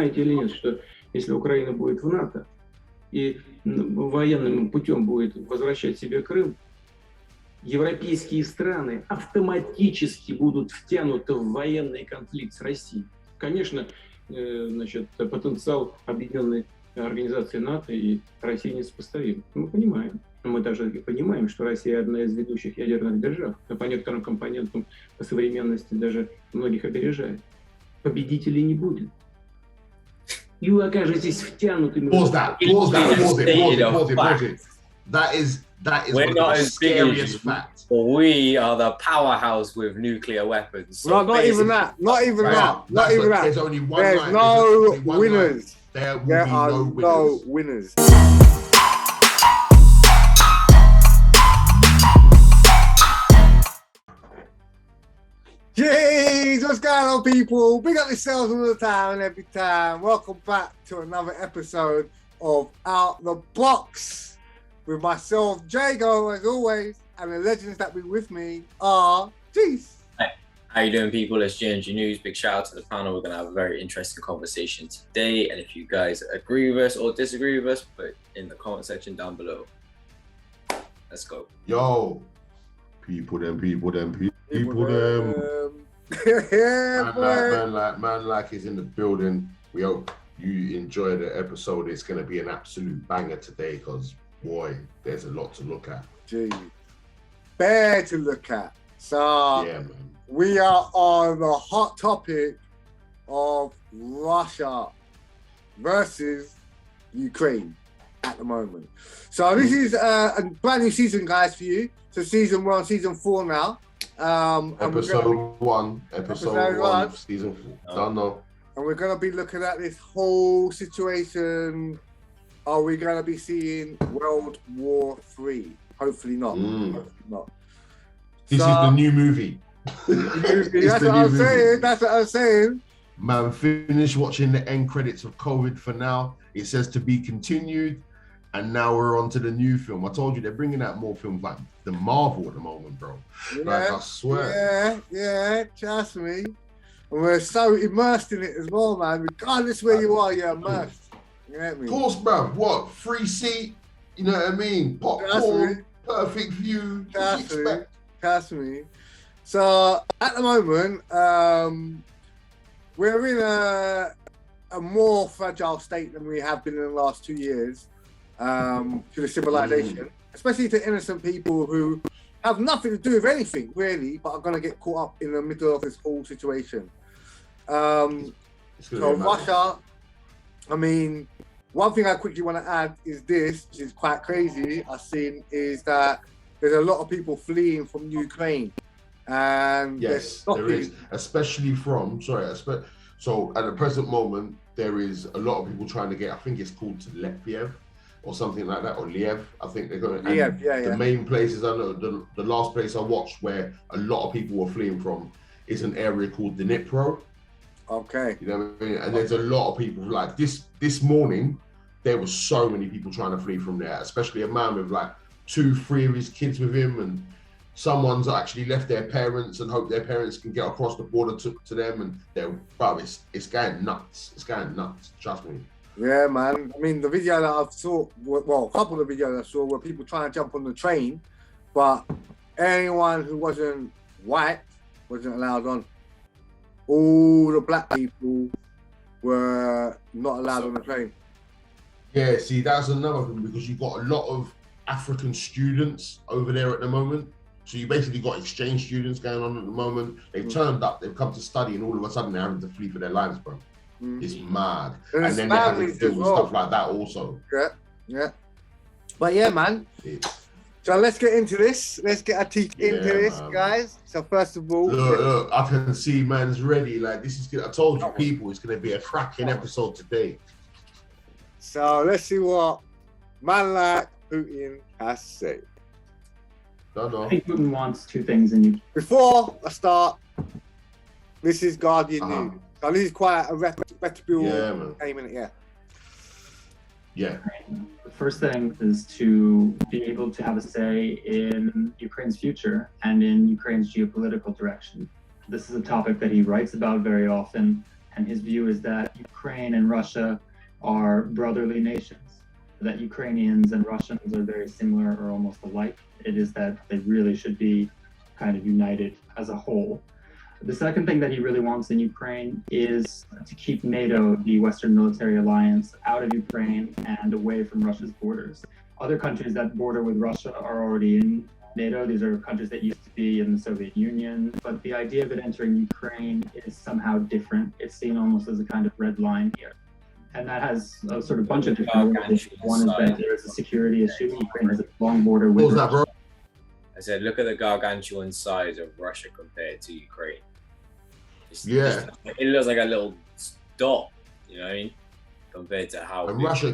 понимаете или нет, что если Украина будет в НАТО и военным путем будет возвращать себе Крым, европейские страны автоматически будут втянуты в военный конфликт с Россией. Конечно, потенциал объединенной организации НАТО и России несопоставим. Мы понимаем. Но мы также и понимаем, что Россия одна из ведущих ядерных держав, а по некоторым компонентам по современности даже многих опережает. Победителей не будет. И вы окажетесь втянутыми. Pause it. That is We're one not of the as big as scariest you. facts. We are the powerhouse with nuclear weapons. So not even that. Not even that. There's only one There's line. no winners. There will There be are no winners. Jeez, what's going on, people? Big up yourselves all the time and every time. Welcome back to another episode of Out the Box with myself, Jago, as always, and the legends that be with me are Jeez. How you doing, people? It's G&G News. Big shout out to the panel. We're going to have a very interesting conversation today. And if you guys agree with us or disagree with us, put in the comment section down below. Let's go. Yo, people them. Manlike is in the building. We hope you enjoy the episode. It's going to be an absolute banger today because, boy, there's a lot to look at. Gee, fair to look at. So, yeah, man. We are on the hot topic of Russia versus Ukraine at the moment. So this is a brand new season, guys, for you. So we're on season 4 now. Episode one, season 4. Don't know. And we're going to be looking at this whole situation. Are we going to be seeing World War III? Hopefully not. Hopefully not. This is the new movie. That's what I'm saying. Man, finish watching the end credits of COVID for now. It says to be continued. And now we're on to the new film. I told you they're bringing out more films like the Marvel at the moment, bro. Yeah, like, I swear. Yeah, trust me. And we're so immersed in it as well, man. Regardless where you are, you're immersed. You know what I mean? Of course, bro. What? Free seat? You know what I mean? Popcorn, perfect view. Trust me. So at the moment, we're in a more fragile state than we have been in the last 2 years. To the civilization, especially to innocent people who have nothing to do with anything really, but are going to get caught up in the middle of this whole situation. So Russia, I mean, one thing I quickly want to add is this, which is quite crazy, I've seen, is that there's a lot of people fleeing from Ukraine. And yes, there is, especially from, so at the present moment, there is a lot of people trying to get, I think it's called to Lviv, or something like that, or Liev, I think they're going. The main places I know, the last place I watched where a lot of people were fleeing from is an area called Dnipro. Okay. You know what I mean? And there's a lot of people like this morning. There was so many people trying to flee from there, especially a man with like 2-3 of his kids with him, and someone's actually left their parents and hope their parents can get across the border to them, and it's going nuts. It's going nuts. Trust me. Yeah, man. I mean, the video that I saw, well, a couple of videos I saw were people trying to jump on the train, but anyone who wasn't white wasn't allowed on. All the black people were not allowed on the train. Yeah, see, that's another thing, because you've got a lot of African students over there at the moment. So you basically got exchange students going on at the moment. They've turned up, they've come to study, and all of a sudden they're having to flee for their lives, bro. It's mad. And then they have to deal with stuff like that also. Yeah. But yeah, man. So let's get into this. Let's get our teeth into this, guys. So first of all, look, I can see man's ready. Like, this is good. I told you, people, it's going to be a cracking episode today. So let's see what Manlike Putin has to say. I think Putin wants 2 things in you. Before I start, this is Guardian News. So this is quite a reputable name in it, Yeah. The first thing is to be able to have a say in Ukraine's future and in Ukraine's geopolitical direction. This is a topic that he writes about very often, And his view is that Ukraine and Russia are brotherly nations, that Ukrainians and Russians are very similar or almost alike. It is that they really should be kind of united as a whole. The second thing that he really wants in Ukraine is to keep NATO, the Western military alliance, out of Ukraine and away from Russia's borders. Other countries that border with Russia are already in NATO. These are countries that used to be in the Soviet Union, but the idea of it entering Ukraine is somehow different. It's seen almost as a kind of red line here. And that has a sort of bunch of different reasons. One is that there is a security issue. Ukraine has a long border with What was that, bro? I said, look at the gargantuan size of Russia compared to Ukraine. It looks like a little dot, you know what I mean? Compared to how. And Russia,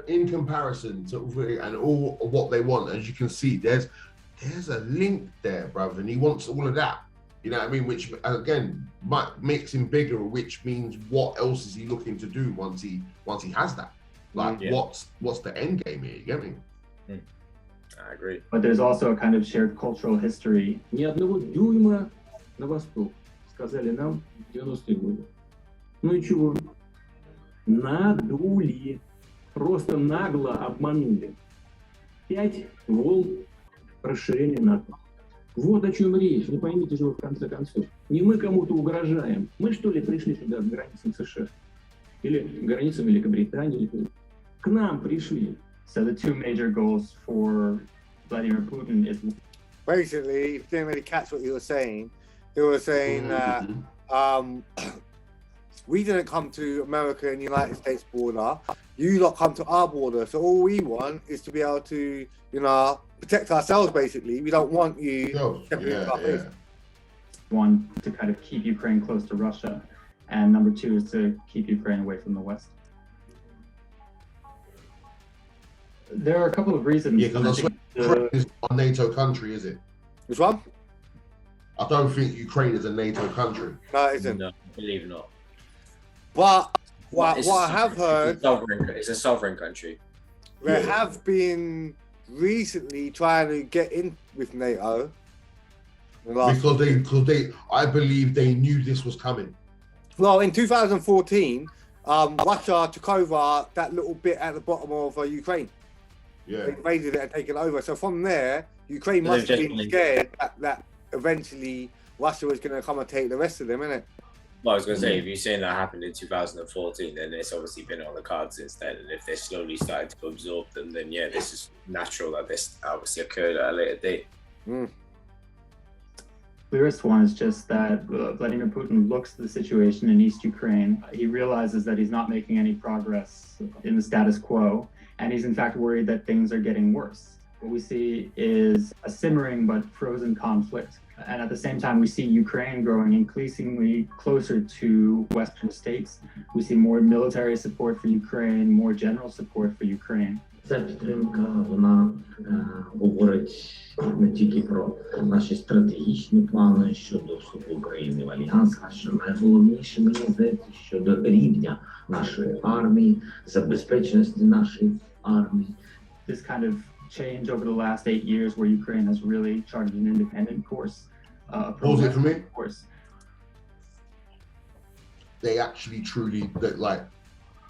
in comparison to and all of what they want, as you can see, there's a link there, brother, and he wants all of that. You know what I mean? Which again makes him bigger, which means what else is he looking to do once he has that? Like what's the end game here? You get me? I agree. But there's also a kind of shared cultural history. Ни одного дюйма на восток, сказали нам в 90-е годы. Ну и чего? Надули. Просто нагло обманули. 5 волн расширения НАТО. Вот о чем речь. Вы поймите же вы в конце концов. Не мы кому-то угрожаем. Мы что ли пришли сюда к границам США? Или к границам Великобритании? К нам пришли. So the two major goals for Vladimir Putin is... Basically, if you didn't really catch what he was saying that we didn't come to America and United States border. You lot come to our border. So all we want is to be able to, protect ourselves, basically. We don't want you stepping into our face. One, to kind of keep Ukraine close to Russia. And number two is to keep Ukraine away from the West. There are a couple of reasons. Yeah, because Ukraine is not a NATO country, is it? Which one? I don't think Ukraine is a NATO country. No, it isn't. No, I believe not. But what I have heard... It's a sovereign country. They have been recently trying to get in with NATO. Because I believe they knew this was coming. Well, in 2014, Russia took over that little bit at the bottom of Ukraine. Yeah. They invaded it and taken it over. So from there, Ukraine must have been scared that eventually Russia was going to come and take the rest of them, innit? Well, I was going to say, if you're saying that happened in 2014, then it's obviously been on the cards since then. And if they're slowly starting to absorb them, then this is natural that this obviously occurred at a later date. Clearest one is just that Vladimir Putin looks at the situation in East Ukraine. He realizes that he's not making any progress in the status quo, and he's in fact worried that things are getting worse. What we see is a simmering but frozen conflict. And at the same time, we see Ukraine growing increasingly closer to Western states. We see more military support for Ukraine, more general support for Ukraine. Ця підтримка, вона говорить не тільки про наші стратегічні плани щодо вступу України в Альянс, а що найголовніше, мені здається, щодо рівня нашої армії, забезпеченості нашої армії. This kind of change over the last 8 years where Ukraine has really charted an independent course. Pause it for me. Course. They actually truly,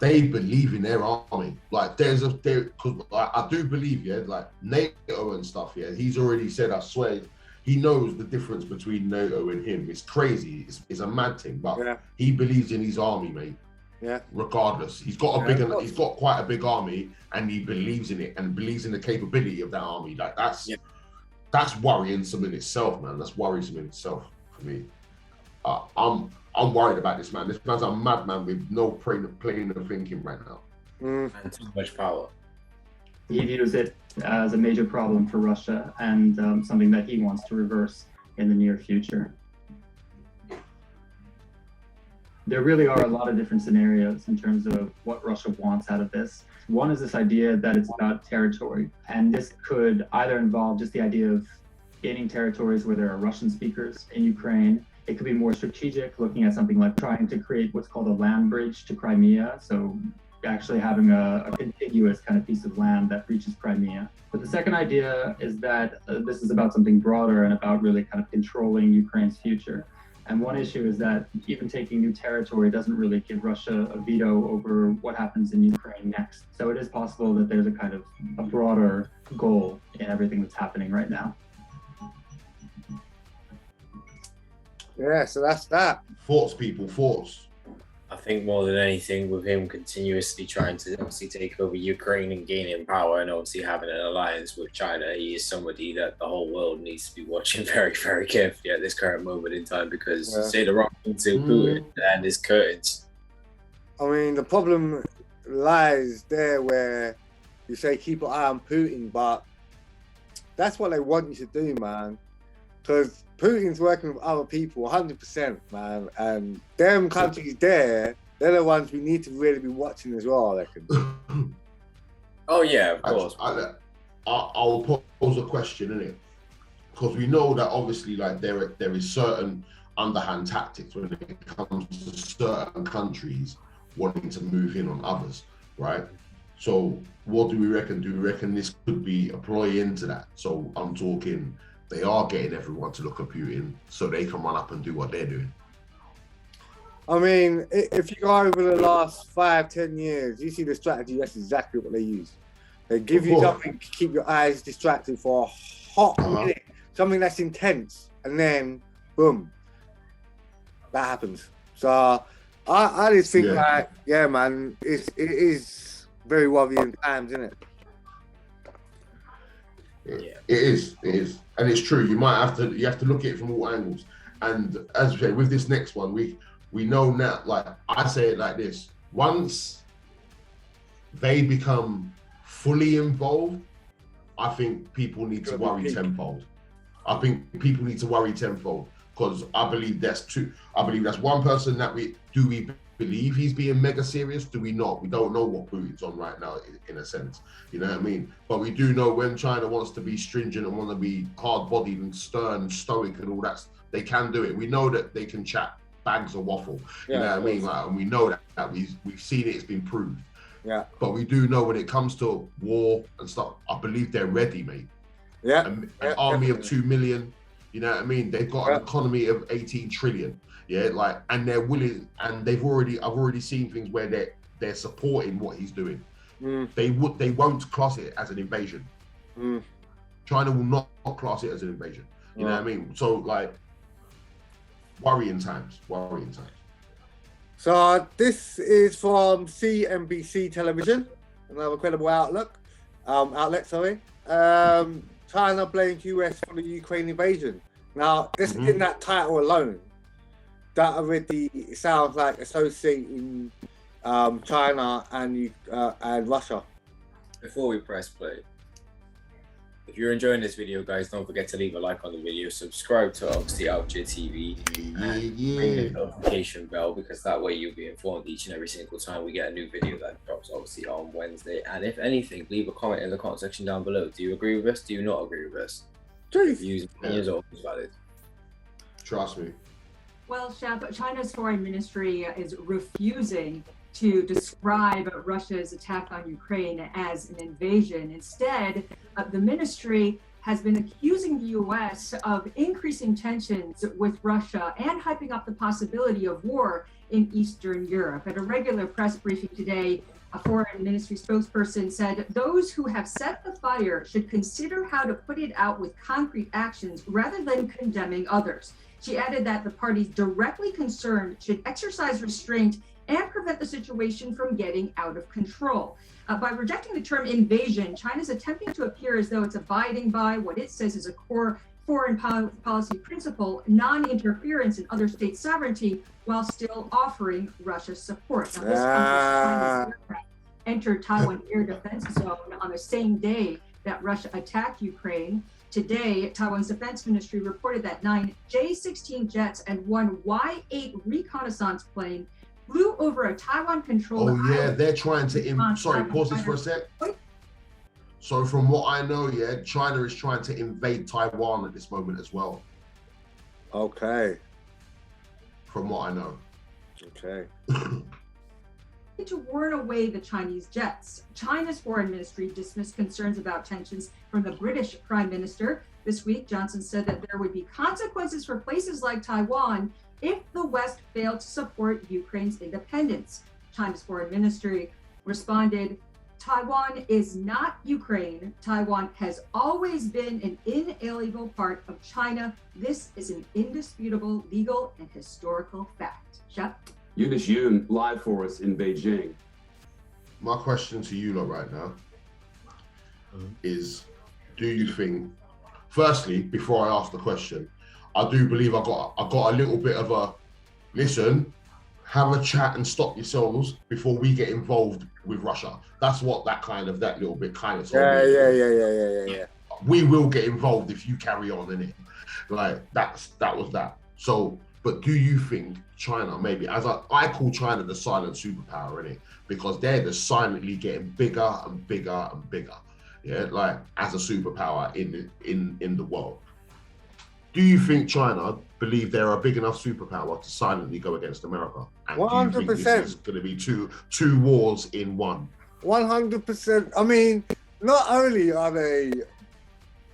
they believe in their army. Like because I do believe, like NATO and stuff, he's already said, I swear, he knows the difference between NATO and him. It's crazy. It's a mad thing, but he believes in his army, mate. Yeah. Regardless, he's got he's got quite a big army, and he believes in it and believes in the capability of that army. Like that's worrisome in itself, man. That's worrisome in itself for me. I'm worried about this man. This man's a madman with no plane of thinking right now. And too much power. He views it as a major problem for Russia and something that he wants to reverse in the near future. There really are a lot of different scenarios in terms of what Russia wants out of this. One is this idea that it's about territory, and this could either involve just the idea of gaining territories where there are Russian speakers in Ukraine. It could be more strategic, looking at something like trying to create what's called a land bridge to Crimea. So actually having a contiguous kind of piece of land that reaches Crimea. But the second idea is that this is about something broader and about really kind of controlling Ukraine's future. And one issue is that even taking new territory doesn't really give Russia a veto over what happens in Ukraine next. So it is possible that there's a kind of a broader goal in everything that's happening right now. Yeah, so that's that. Thoughts, people, thoughts. I think more than anything, with him continuously trying to obviously take over Ukraine and gaining power, and obviously having an alliance with China, he is somebody that the whole world needs to be watching very, very carefully at this current moment in time, because say the wrong thing to Putin and his curtains. I mean, the problem lies there where you say keep an eye on Putin, but that's what they want you to do, man. Because Putin's working with other people 100%, man. And them countries there, they're the ones we need to really be watching as well, I reckon. Oh, yeah, of course. I'll pose a question, innit? Because we know that obviously, like, there is certain underhand tactics when it comes to certain countries wanting to move in on others, right? So what do we reckon? Do we reckon this could be a ploy into that? So I'm talking, they are getting everyone to look at Putin so they can run up and do what they're doing. I mean, if you go over the last 5-10 years, you see the strategy, that's exactly what they use. They give you something to keep your eyes distracted for a hot minute, something that's intense, and then, boom, that happens. So I just think man, it is very worrying times, isn't it? It is, and it's true. You have to look at it from all angles. And as we say, with this next one, we know now. Like I say it like this: once they become fully involved, I think people need to worry tenfold. I think people need to worry tenfold, because I believe that's two. I believe that's one person that we believe he's being mega serious. Do we not? We don't know what Putin's on right now, in a sense. You know what I mean? But we do know when China wants to be stringent and want to be hard-bodied and stern, and stoic, and all that, they can do it. We know that they can chat bags of waffle. You know what I mean? Like, and we know that we've seen it. It's been proved. Yeah. But we do know when it comes to war and stuff, I believe they're ready, mate. Yeah. An army of 2 million. You know what I mean? They've got an economy of 18 trillion. Yeah, like, and they're willing, and I've already seen things where they're supporting what he's doing. They won't class it as an invasion. China will not class it as an invasion. You know what I mean? So, like, worrying times. So this is from CNBC television, another credible outlet. China blames US for the Ukraine invasion. Now, just in that title alone, that already sounds like associating China and Russia. Before we press play, if you're enjoying this video, guys, don't forget to leave a like on the video, subscribe to obviously Outcheatv, and ring the notification bell, because that way you'll be informed each and every single time we get a new video that drops obviously on Wednesday. And if anything, leave a comment in the comment section down below. Do you agree with us? Do you not agree with us? Views and opinions are always valid. Trust me. Well, Shep, China's foreign ministry is refusing to describe Russia's attack on Ukraine as an invasion. Instead, the ministry has been accusing the U.S. of increasing tensions with Russia and hyping up the possibility of war in Eastern Europe. At a regular press briefing today, a foreign ministry spokesperson said those who have set the fire should consider how to put it out with concrete actions rather than condemning others. She added that the parties directly concerned should exercise restraint and prevent the situation from getting out of control. By rejecting the term invasion, China's attempting to appear as though it's abiding by what it says is a core foreign policy principle, non-interference in other states' sovereignty, while still offering Russia support. Now, this China's aircraft entered Taiwan air defense zone on the same day that Russia attacked Ukraine. Today, Taiwan's defense ministry reported that 9 J-16 jets and 1 Y-8 reconnaissance plane flew over a Taiwan-controlled island. They're trying to... Sorry, pause this for a sec. So from what I know, China is trying to invade Taiwan at this moment as well. Okay. From what I know. Okay. To warn away the Chinese jets. China's foreign ministry dismissed concerns about tensions from the British Prime Minister. This week, Johnson said that there would be consequences for places like Taiwan if the West failed to support Ukraine's independence. China's foreign ministry responded, Taiwan is not Ukraine. Taiwan has always been an inalienable part of China. This is an indisputable legal and historical fact. Shep? Eunice Yoon, live for us in Beijing. My question to you lot right now is, do you think, firstly, before I ask the question, I do believe I got a little bit of a, listen, have a chat and stop yourselves before we get involved with Russia. That's what that little bit kind of told me. Yeah. We will get involved if you carry on, innit? Like, that was that. So, but do you think China, maybe, as I call China the silent superpower, innit? Because they're just silently getting bigger and bigger and bigger, yeah, like as a superpower in the world. Do you think China believe they're a big enough superpower to silently go against America? And 100%. do you think this is going to be two wars in one? 100%. I mean, not only are they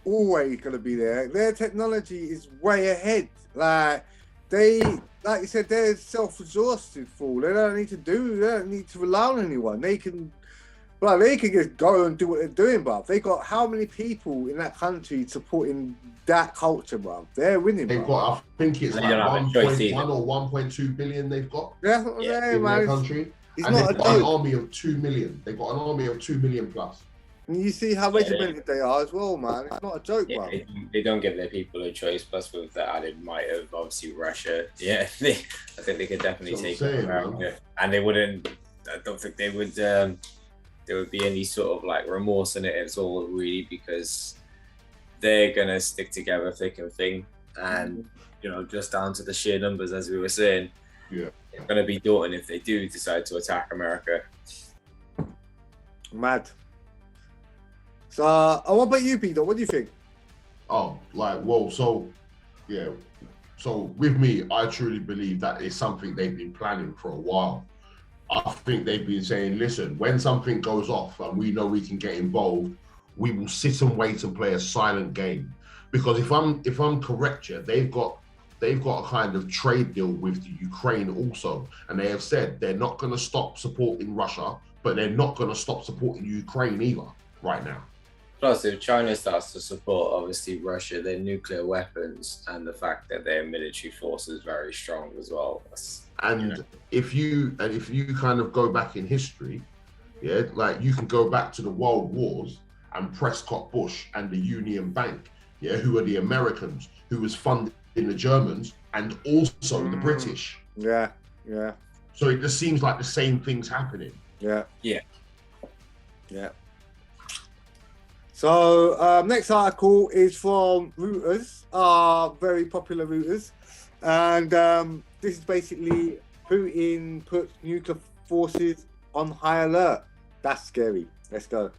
always going to be there, their technology is way ahead. Like you said, they're self-resourced full. They don't need to rely on anyone. They can just go and do what they're doing, bruv. They got how many people in that country supporting that culture, bruv? They're winning, They've bruv. got, I think it's like 1.1 or 1.2 billion they've got That's what I'm saying, in man. their country. It's And not they've a got an joke. army of 2 million. They've got an army of 2 million plus. And you see how regimented they are as well, man. It's not a joke, Yeah, bruv. they don't give their people a choice. Plus, with the added might of obviously Russia, I think they could definitely That's take what I'm saying, America, man. and they wouldn't. I don't think they would. There would be any sort of like remorse in it at all, really, because they're gonna stick together thick and thin, and just down to the sheer numbers, as we were saying. Yeah, it's gonna be daunting if they do decide to attack America. Mad. So, what about you, B.Dot? What do you think? Oh, like, whoa, so with me, I truly believe that it's something they've been planning for a while. I think they've been saying, listen, when something goes off and we know we can get involved, we will sit and wait and play a silent game. Because if I'm correct, they've got a kind of trade deal with the Ukraine also, and they have said they're not going to stop supporting Russia, but they're not going to stop supporting Ukraine either right now. Plus, if China starts to support, obviously, Russia, their nuclear weapons and the fact that their military force is very strong as well. If you kind of go back in history, like you can go back to the World Wars and Prescott Bush and the Union Bank, who are the Americans, who was funding the Germans and also the British. Yeah. So it just seems like the same thing's happening. Yeah. So next article is from Reuters, very popular Reuters, and this is basically Putin puts nuclear forces on high alert. That's scary. Let's go.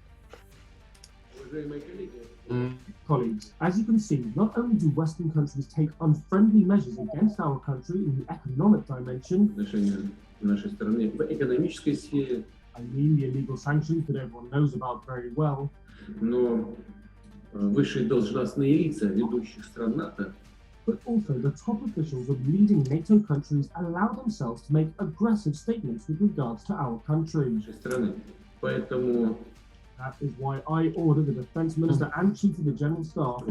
Colleagues, as you can see, not only do Western countries take unfriendly measures against our country in the economic dimension, I mean the illegal sanctions that everyone knows about very well, Но высшие должностные лица ведущих стран НАТО but also the top officials of leading NATO countries allow themselves to make aggressive statements with regards to our country. нашей страны. Поэтому That is why I ordered the Defense Minister and Chief of the General Staff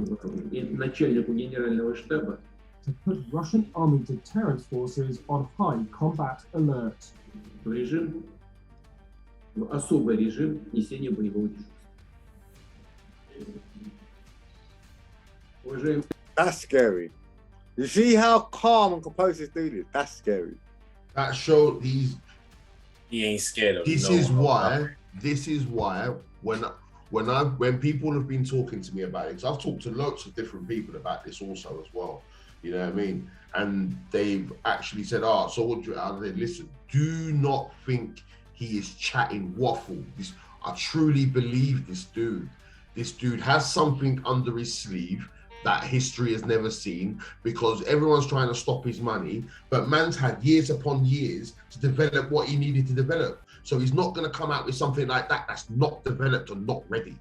и начальнику генерального штаба to put Russian army deterrence forces on high combat alert. в особый режим несения боевого дежурства. Уважаемые, That's scary. You see how calm and composed this dude is? That's scary. That show these. He ain't scared of This no is one. why when people have been talking to me about it, because I've talked to lots of different people about this also as well, you know what I mean? And they've actually said, so what do you, I said, listen, do not think he is chatting waffle. I truly believe this dude. This dude has something under his sleeve that history has never seen, because everyone's trying to stop his money, but man's had years upon years to develop what he needed to develop. So he's not going to come out with something like that that's not developed or not ready.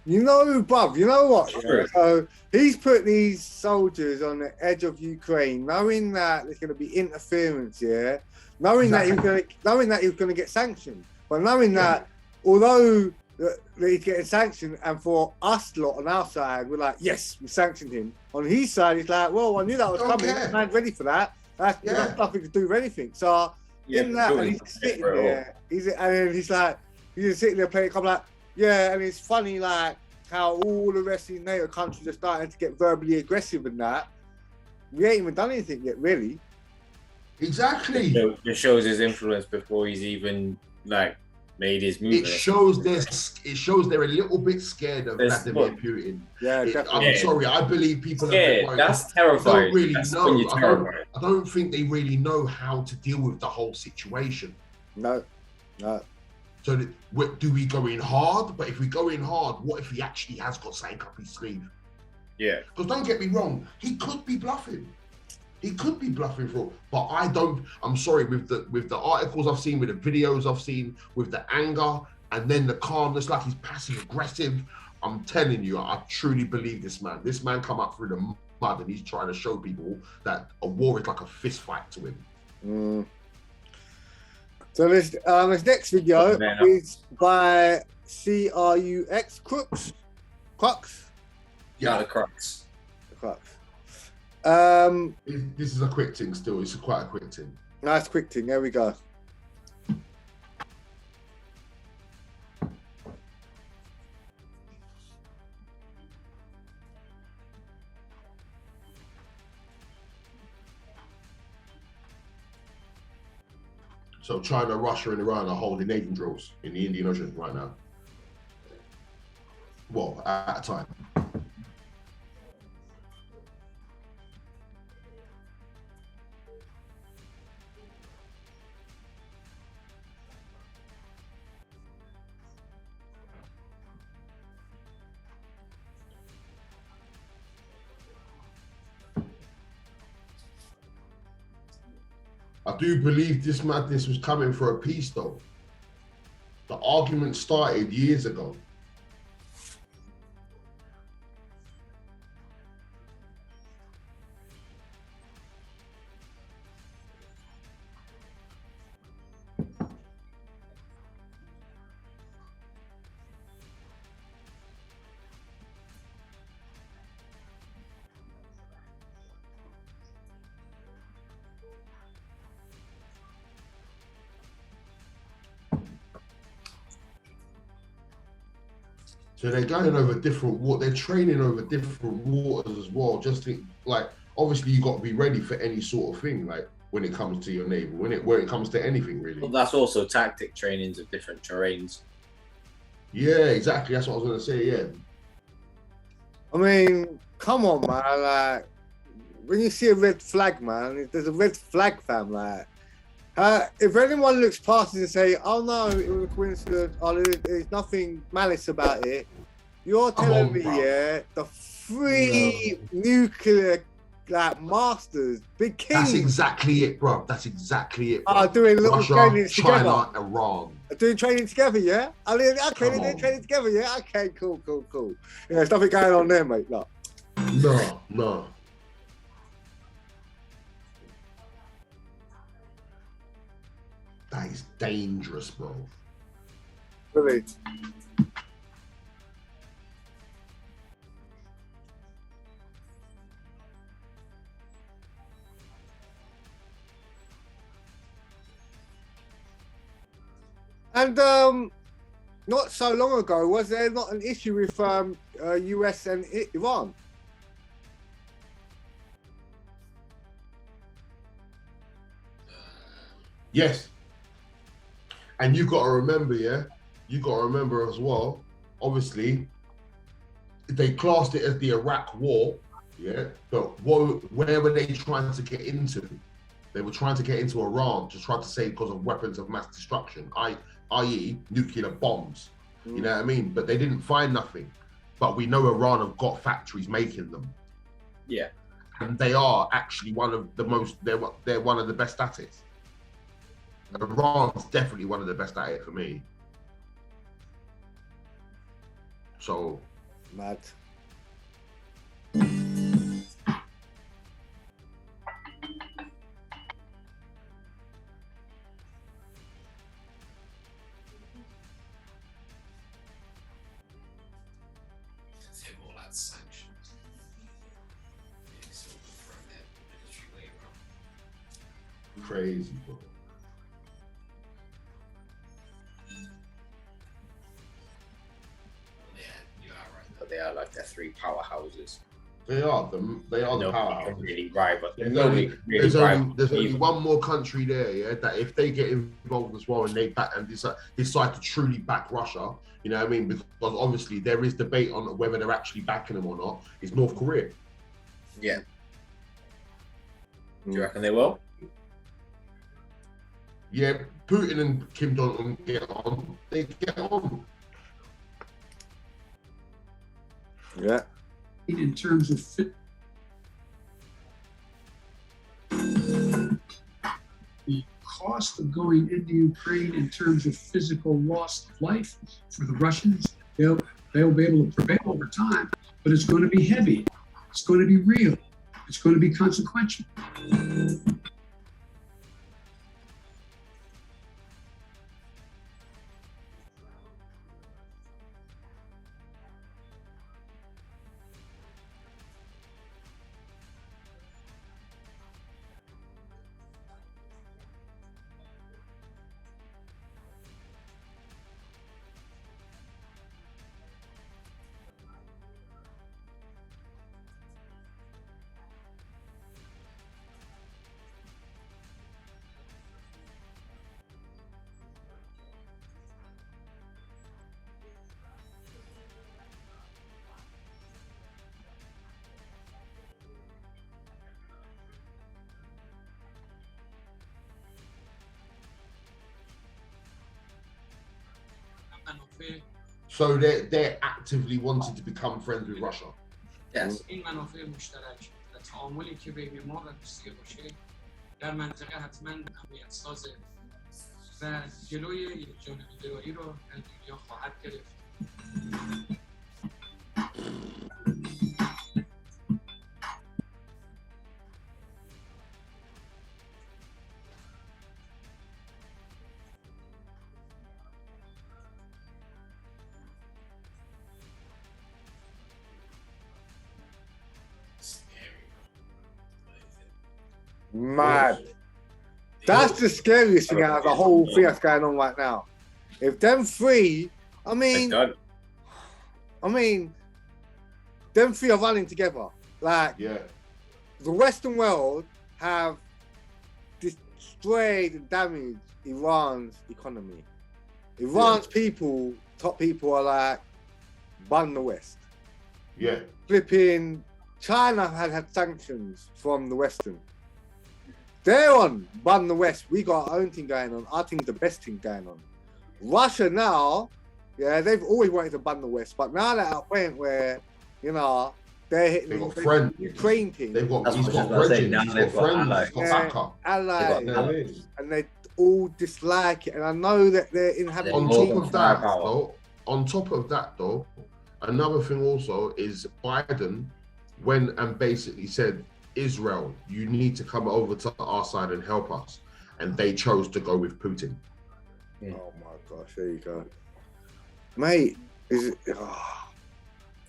You know, bruv, you know what? Sure. Yeah? So he's put these soldiers on the edge of Ukraine, knowing that there's going to be interference, yeah. Knowing that he was going to get sanctioned, but knowing that although that he's getting sanctioned, and for us lot on our side, we're like, yes, we sanctioned him. On his side, he's like, well, I knew that was coming. I'm ready for that. That's nothing to do with anything. So in that, and he's sitting there, he's just sitting there playing. I'm like, yeah, and it's funny, like how all the rest of these NATO countries are starting to get verbally aggressive in that. We ain't even done anything yet, really. Exactly. It shows his influence before he's even like made his move. It shows they're a little bit scared of Vladimir Putin. Yeah, definitely. I'm sorry, I believe people scared. That's terrifying. I don't think they really know how to deal with the whole situation. No. So do we go in hard? But if we go in hard, what if he actually has got something up his sleeve? Yeah. Because don't get me wrong, he could be bluffing. But I'm sorry, with the articles I've seen, with the videos I've seen, with the anger, and then the calmness, like he's passive aggressive. I'm telling you, I truly believe this man. This man come up through the mud and he's trying to show people that a war is like a fist fight to him. So this next video is by Crux. Yeah, the Crux. This is a quick thing still. It's quite a quick thing. Nice quick thing. There we go. So China, Russia, and Iran are holding naval drills in the Indian Ocean right now. Well, at a time. I do believe this madness was coming for a peace, though. The argument started years ago. So they're going over they're training over different waters as well. Just think, like, obviously you got to be ready for any sort of thing, like when it comes to your naval, when it comes to anything really. Well, that's also tactic trainings of different terrains. Yeah, exactly. That's what I was gonna say. Yeah. I mean, come on, man. Like, when you see a red flag, man, there's a red flag, fam. Like, if anyone looks past it and say, "Oh no, it was a coincidence," or there's nothing malice about it, you're telling me, the three nuclear masters, big kings. That's exactly it, bro. That's exactly it. Bro. Are doing little Russia, trainings China, together. Iran. Doing training together, yeah? They're doing training together, yeah? Okay, cool. Yeah, there's nothing going on there, mate. Look. No. That is dangerous, bro. Really? And not so long ago, was there not an issue with US and Iran? Yes. And you got to remember, as well, obviously, they classed it as the Iraq War, yeah, but where were they trying to get into? They were trying to get into Iran to try to say because of weapons of mass destruction, i.e. nuclear bombs, you know what I mean? But they didn't find nothing. But we know Iran have got factories making them. Yeah. And they are actually one of the they're one of the best at it. Iran's definitely one of the best at it for me. So Mad. They've all had sanctions. It's all from their military way around. Crazy, bro. Yeah, you are right. But they are like their three powerhouses. They are the Nobody powerhouse. can really rival. There's Nobody can really rival. only even. one more country there, yeah, that if they get involved as well and they back and decide to truly back Russia, you know what I mean? Because obviously there is debate on whether they're actually backing them or not, is North Korea. Yeah. Do you reckon they will? Yeah, Putin and Kim Jong-un get on. They get on. Yeah. In terms of the cost of going into Ukraine in terms of physical loss of life for the Russians, they'll be able to prevail over time, but it's going to be heavy. It's going to be real. It's going to be consequential. So they're actively wanting to become friends with Russia. Yes. این منافع مشترک و تعاملی که بین ما و روسیه باشه در منطقه حتما امنیت سازه و جلوی یک جانبداری رو در دنیا خواهد گرفت. Mad. That's the scariest thing out of the whole thing that's going on right now. If them three, I mean, them three are running together. Like, yeah, the Western world have destroyed and damaged Iran's economy. Iran's people, top people are like, bun the West. Yeah. Flipping, China had sanctions from the Western. They're on bun the West. We got our own thing going on. I think the best thing going on. Russia now, yeah, they've always wanted to bun the West, but now they're at a point where, you know, they're hitting the Ukraine team. They've got friends, he's got allies, and they all dislike it. And I know that they're inhabiting. On top of that, though, another thing also is Biden went and basically said, Israel, you need to come over to our side and help us. And they chose to go with Putin. Oh my gosh, there you go. Mate, is it... Oh.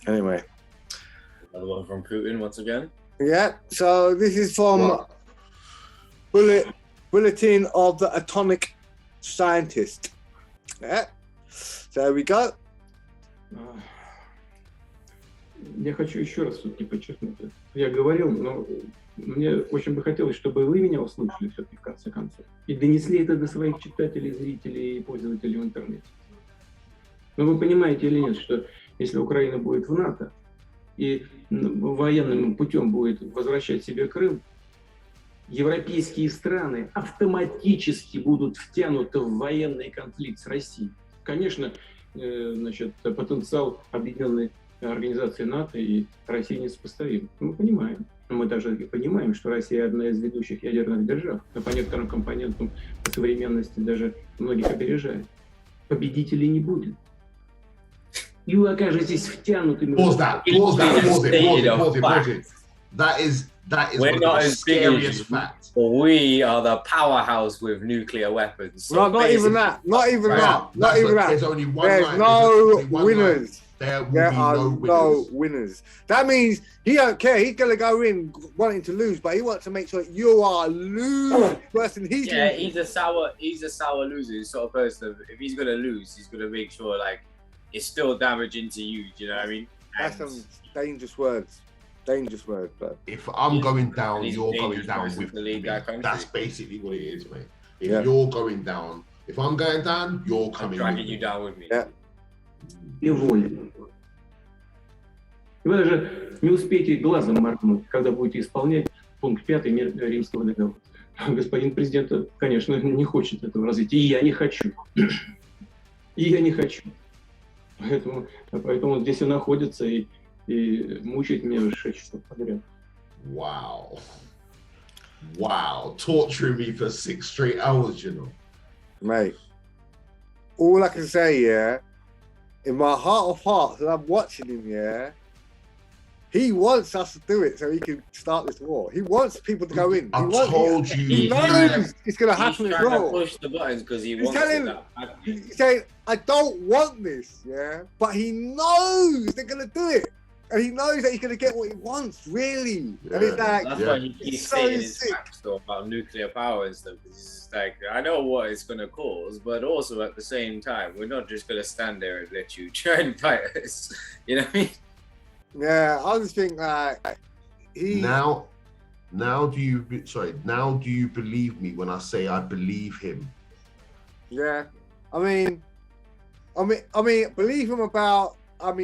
Anyway. Another one from Putin once again. Yeah, so this is from Bulletin of the Atomic Scientist. Yeah, so there we go. Я хочу еще раз все-таки подчеркнуть. Я говорил, но мне очень бы хотелось, чтобы вы меня услышали все-таки в конце концов. И донесли это до своих читателей, зрителей и пользователей в интернете. Но вы понимаете или нет, что если Украина будет в НАТО и военным путем будет возвращать себе Крым, европейские страны автоматически будут втянуты в военный конфликт с Россией. Конечно, значит, потенциал объединенной организации НАТО и России несопоставим. Мы понимаем. Мы даже понимаем, что Россия одна из ведущих ядерных держав, но по некоторым компонентам по современности даже многих опережает. Победителей не будет. и вы окажетесь втянутыми. Pause it. That is We're one not of the as big as scariest you. facts. We are the powerhouse with nuclear weapons. So No, not even that. Not even that. Not even that. There's only one There's line. no There's only one winners. line. There will There be are no no winners. winners. That means he don't care. He's gonna go in wanting to lose, but he wants to make sure that you are losing person. He's Yeah, losing. he's a sour loser sort of person. If he's gonna lose, he's gonna make sure like it's still damaging to you. Do you know what I mean? That's some dangerous words. Dangerous word, but If I'm going down, he's you're dangerous going down person with to lead me. that country. That's basically what it is, mate. If Yeah. you're going down, if I'm going down, you're I'm coming dragging with you me. down with me. Yeah. И воля. И вы даже не успеете глазом моргнуть, когда будете исполнять пункт 5 Римского договора. Господин президент, конечно, не хочет этого развития, и я не хочу. И я не хочу. Поэтому он здесь и находится, и мучает меня уже 6 часов подряд. Wow. Torturing me for 6 straight hours, you know. mate, all I can say, yeah, in my heart of hearts, and I'm watching him, yeah, he wants us to do it so he can start this war. He wants people to go in. I told you. He knows it's going to happen He's as trying well. to push the buttons because he He's wants telling- it that badly. He's saying, I don't want this, yeah, but he knows they're going to do it. And he knows that he's going to get what he wants, really. And it's like, That's Yeah. why he keeps It's so saying his sick. backstory about nuclear power and stuff. It's just like, I know what it's going to cause, but also at the same time, we're not just going to stand there and let you try and fight us. You know what I mean? yeah, I just think like he. Now do you believe me when I say I believe him? Yeah, I mean, believe him about.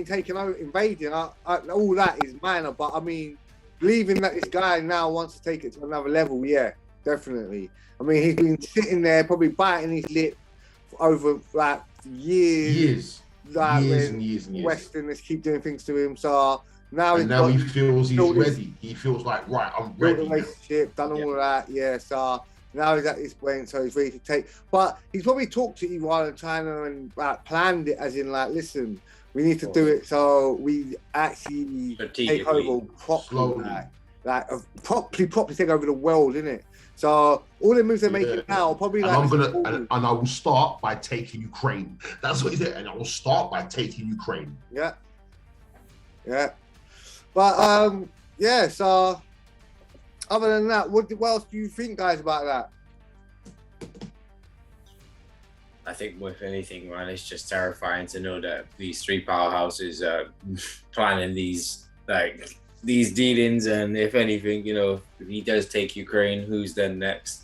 Taking over, invading. All that is minor, but I mean, believing that this guy now wants to take it to another level. Yeah, definitely. I mean, he's been sitting there, probably biting his lip for over like years. Like Years when and years. Westerners keep doing things to him. So now And now he feels he's built his- ready. He feels like, right, I'm built a ready. now. relationship, done all of that. Yeah, so now he's at this point, so he's ready to take. But he's probably talked to Iran and China and like planned it, as in like, listen, we need to do it so we actually take over properly, properly take over the world, innit? So all the moves they're making now are probably And like. I'm gonna and I will start by taking Ukraine. That's what he said. And I will start by taking Ukraine. Yeah. But yeah. So other than that, what else do you think, guys, about that? I think with anything, man, it's just terrifying to know that these three powerhouses are planning these dealings, and if anything, you know, if he does take Ukraine, who's then next?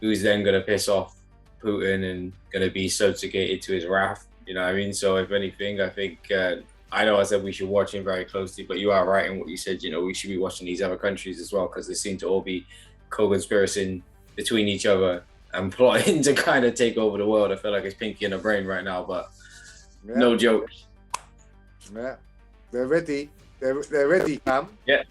Who's then gonna piss off Putin and gonna be subjugated to his wrath? You know what I mean? So if anything, I think I know I said we should watch him very closely, but you are right in what you said. You know, we should be watching these other countries as well because they seem to all be co-conspiring between each other and plotting to kind of take over the world. I feel like it's Pinky in the brain right now, but no joke. Yeah, they're ready. They're ready, fam. Yeah,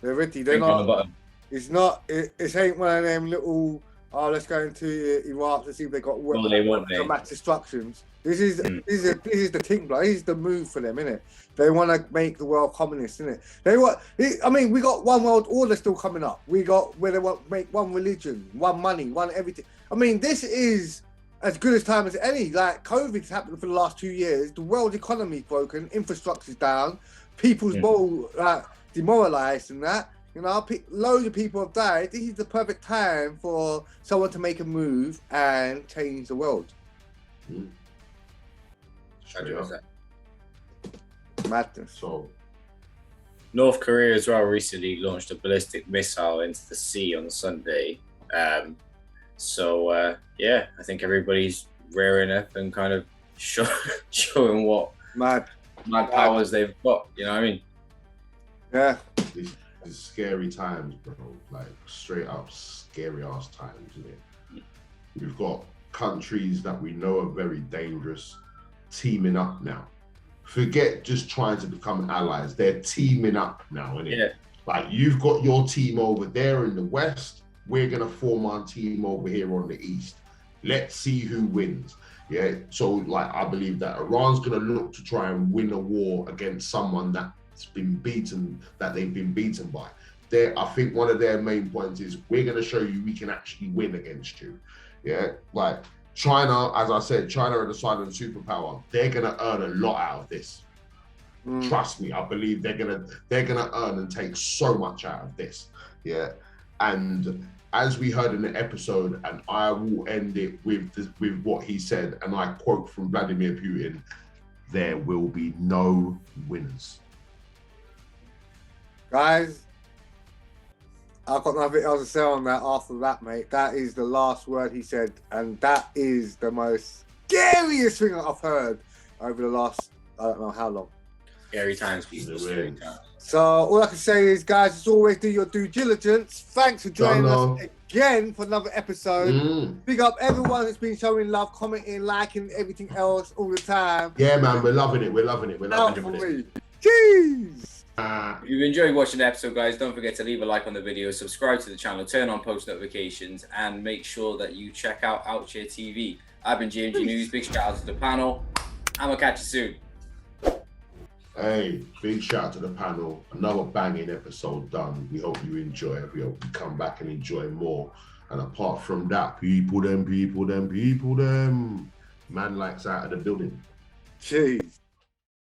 they're ready. They're not. It's not. It ain't one of them little. Oh, let's go into Iraq to see if they got mass destructions. This is the thing, bro. This is the move for them, innit? They want to make the world communist, innit? They want. I mean, we got one world order still coming up. We got where they want to make one religion, one money, one everything. I mean, this is as good as time as any. Like COVID's happened for the last 2 years. The world economy's broken, infrastructure's down, people's demoralized and that. You know, loads of people have died. This is the perfect time for someone to make a move and change the world. Madness. So, North Korea as well recently launched a ballistic missile into the sea on Sunday. Yeah, I think everybody's rearing up and kind of showing what mad powers they've got. You know what I mean? Yeah. It's scary times, bro. Like straight up scary ass times, isn't it? We've got countries that we know are very dangerous teaming up now. Forget just trying to become allies. They're teaming up now, innit? Yeah. Like you've got your team over there in the West. We're gonna form our team over here on the East. Let's see who wins. Yeah, so like I believe that Iran's gonna look to try and win a war against someone that's been beaten, that they've been beaten by. I think one of their main points is we're gonna show you we can actually win against you. Yeah, like China, as I said, China are the silent superpower. They're gonna earn a lot out of this. Trust me, I believe they're gonna earn and take so much out of this. Yeah, and as we heard in the episode, and I will end it with what he said, and I quote from Vladimir Putin: "There will be no winners." Guys, I've got nothing else to say on that after that, mate. That is the last word he said, and that is the most scariest thing I've heard over the last, I don't know how long. Scary times, people. Scary times. So all I can say is, guys, as always, do your due diligence. Thanks for joining us again for another episode. Big up everyone who's been showing love, commenting, liking, everything else all the time. Yeah, man, we're loving it. We're loving it. We're loving it. Jeez. If you've enjoyed watching the episode, guys, don't forget to leave a like on the video, subscribe to the channel, turn on post notifications, and make sure that you check out Outcheatv. I've been GMG News. Big shout out to the panel. I'm gonna catch you soon. Hey, big shout out to the panel. Another banging episode done. We hope you enjoy it. We hope you come back and enjoy more. And apart from that, people them. Man likes out of the building. Jeez.